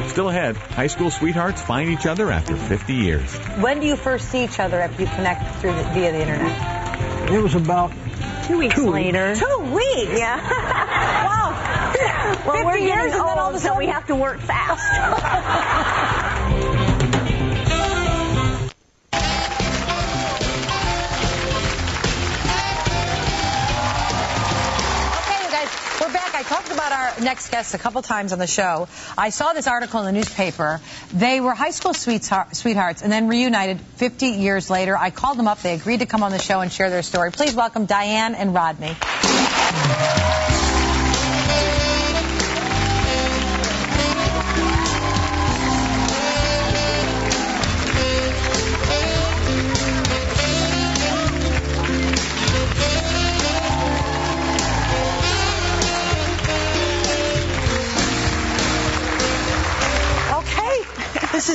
Still ahead, high school sweethearts find each other after 50 years. When do you first see each other after you connect via the internet? It was about 2 weeks later. 2 weeks? Yeah. Wow. Well, we're 50 years getting and then all of a old, so sudden we have to work fast. We're back. I talked about our next guest a couple times on the show. I saw this article in the newspaper. They were high school sweethearts and then reunited 50 years later. I called them up. They agreed to come on the show and share their story. Please welcome Diane and Rodney.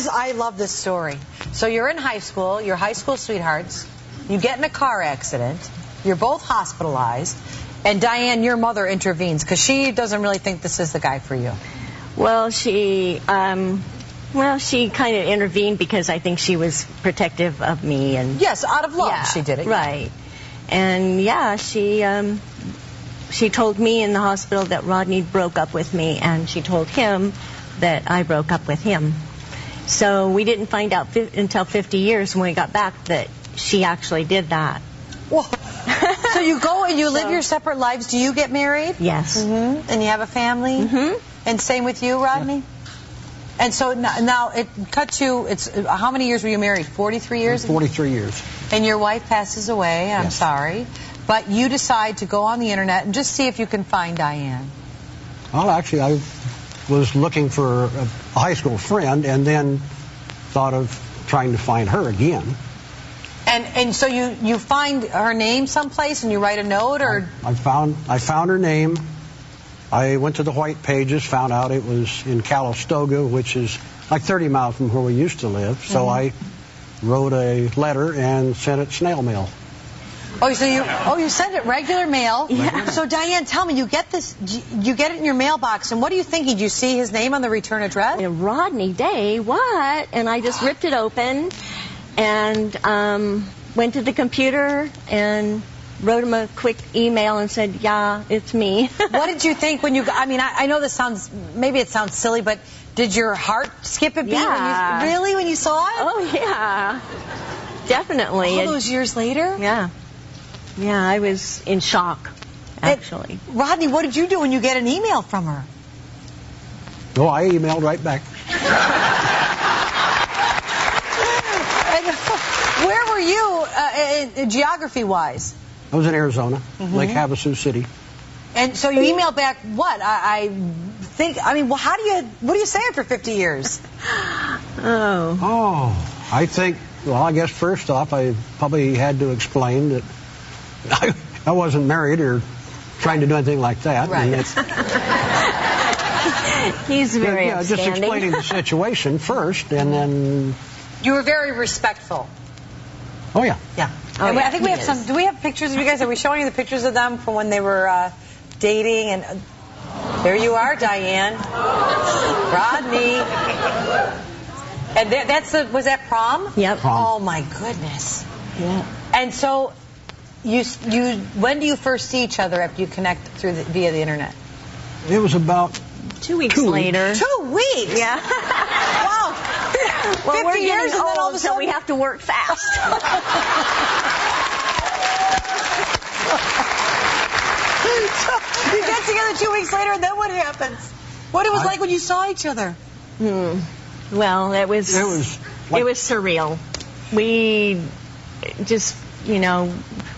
I love this story. So you're in high school, you're high school sweethearts, you get in a car accident, you're both hospitalized, and Diane, your mother intervenes because she doesn't really think this is the guy for you. Well, she kind of intervened because I think she was protective of me, and yes, out of love, yeah, she did it, right? And yeah, she told me in the hospital that Rodney broke up with me, and she told him that I broke up with him. So we didn't find out until 50 years when we got back that she actually did that. Whoa. So you go and you live your separate lives. Do you get married? Yes. Mm-hmm. And you have a family? Mm-hmm. And same with you, Rodney? Yeah. And so now it cut to, how many years were you married? 43 years? 43 years. And your wife passes away, I'm sorry. But you decide to go on the internet and just see if you can find Diane. Well, actually, I was looking for a high school friend and then thought of trying to find her again. And so you find her name someplace and you write a note, or? I found her name. I went to the White Pages, found out it was in Calistoga, which is like 30 miles from where we used to live. So I wrote a letter and sent it snail mail. Oh, so you send it regular mail. Yeah. So Diane, tell me, you get it in your mailbox, and what are you thinking? Do you see his name on the return address? Rodney Day, what? And I just ripped it open and went to the computer and wrote him a quick email and said, yeah, it's me. What did you think when you got, I mean, I know this sounds, maybe it sounds silly, but did your heart skip a beat when you saw it? Oh, yeah. Definitely. All those years later? Yeah. Yeah, I was in shock, actually. Rodney, what did you do when you get an email from her? Oh, I emailed right back. And where were you geography-wise? I was in Arizona, Lake Havasu City. And so you emailed back what? I mean, well, what do you say after 50 years? Oh, I think, well, I guess first off, I probably had to explain that I wasn't married or trying to do anything like that. Right. He's very just explaining the situation first, and then... You were very respectful. Oh, yeah. Yeah. Oh, yeah, I think we have some... Do we have pictures of you guys? Are we showing you the pictures of them from when they were dating? And there you are, Diane. Rodney. And was that prom? Yep. Prom. Oh, my goodness. Yeah. And so... when do you first see each other after you connect via the internet? It was about 2 weeks later. 2 weeks? Yeah. Wow. Well, 50 years and then all of a sudden so we have to work fast. So you get together 2 weeks later, and then what happens? What it was like when you saw each other? Well, it was surreal. We just,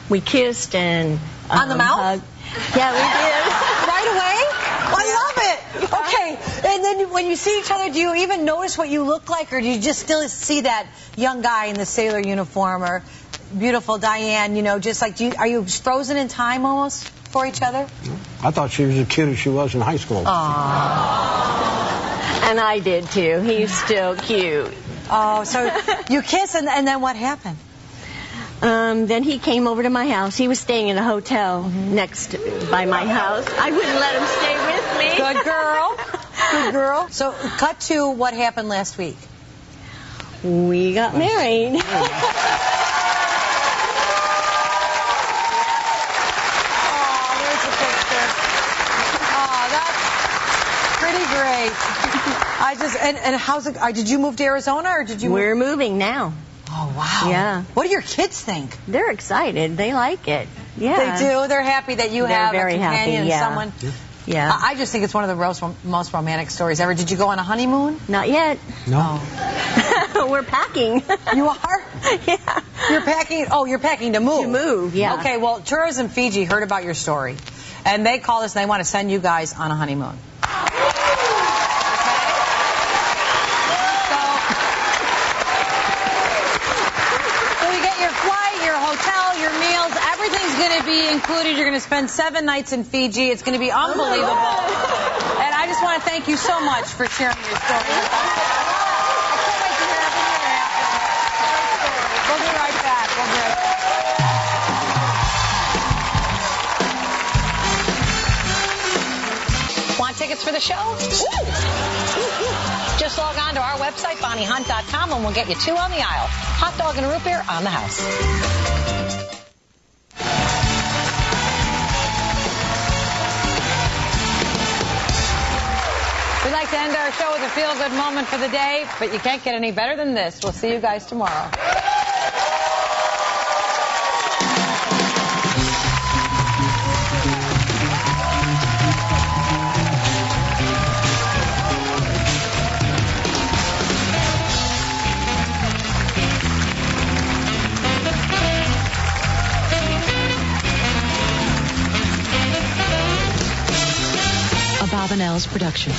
we kissed and on the mouth? hugged. Yeah, we did. Right away? I love it. Okay. And then when you see each other, do you even notice what you look like, or do you just still see that young guy in the sailor uniform, or beautiful Diane, just like, are you frozen in time almost for each other? I thought she was as cute as she was in high school. Aww. And I did too. He's still cute. Oh, so you kiss, and then what happened? Then he came over to my house. He was staying in a hotel next by my house. I wouldn't let him stay with me. Good girl. Good girl. So, cut to what happened last week. We got married. Oh, there's a picture. Oh, that's pretty great. And how's it? Did you move to Arizona or did you? We're moving now. Oh, wow. Yeah. What do your kids think? They're excited. They like it. Yeah. They do. They're happy that you have very a companion, happy, yeah. someone. Yeah. I just think it's one of the most romantic stories ever. Did you go on a honeymoon? Not yet. No. We're packing. You are? Yeah. You're packing? Oh, you're packing to move. To move, yeah. Okay, well, Tourism Fiji heard about your story, and they called us and they want to send you guys on a honeymoon. Everything's going to be included. You're going to spend 7 nights in Fiji. It's going to be unbelievable. And I just want to thank you so much for sharing your story with us. I can't wait to hear everything that happened. We'll be right back. We'll be right back. Want tickets for the show? Just log on to our website, BonnieHunt.com, and we'll get you 2 on the aisle. Hot dog and a root beer on the house. We like to end our show with a feel-good moment for the day, but you can't get any better than this. We'll see you guys tomorrow. A Bob and Al's production.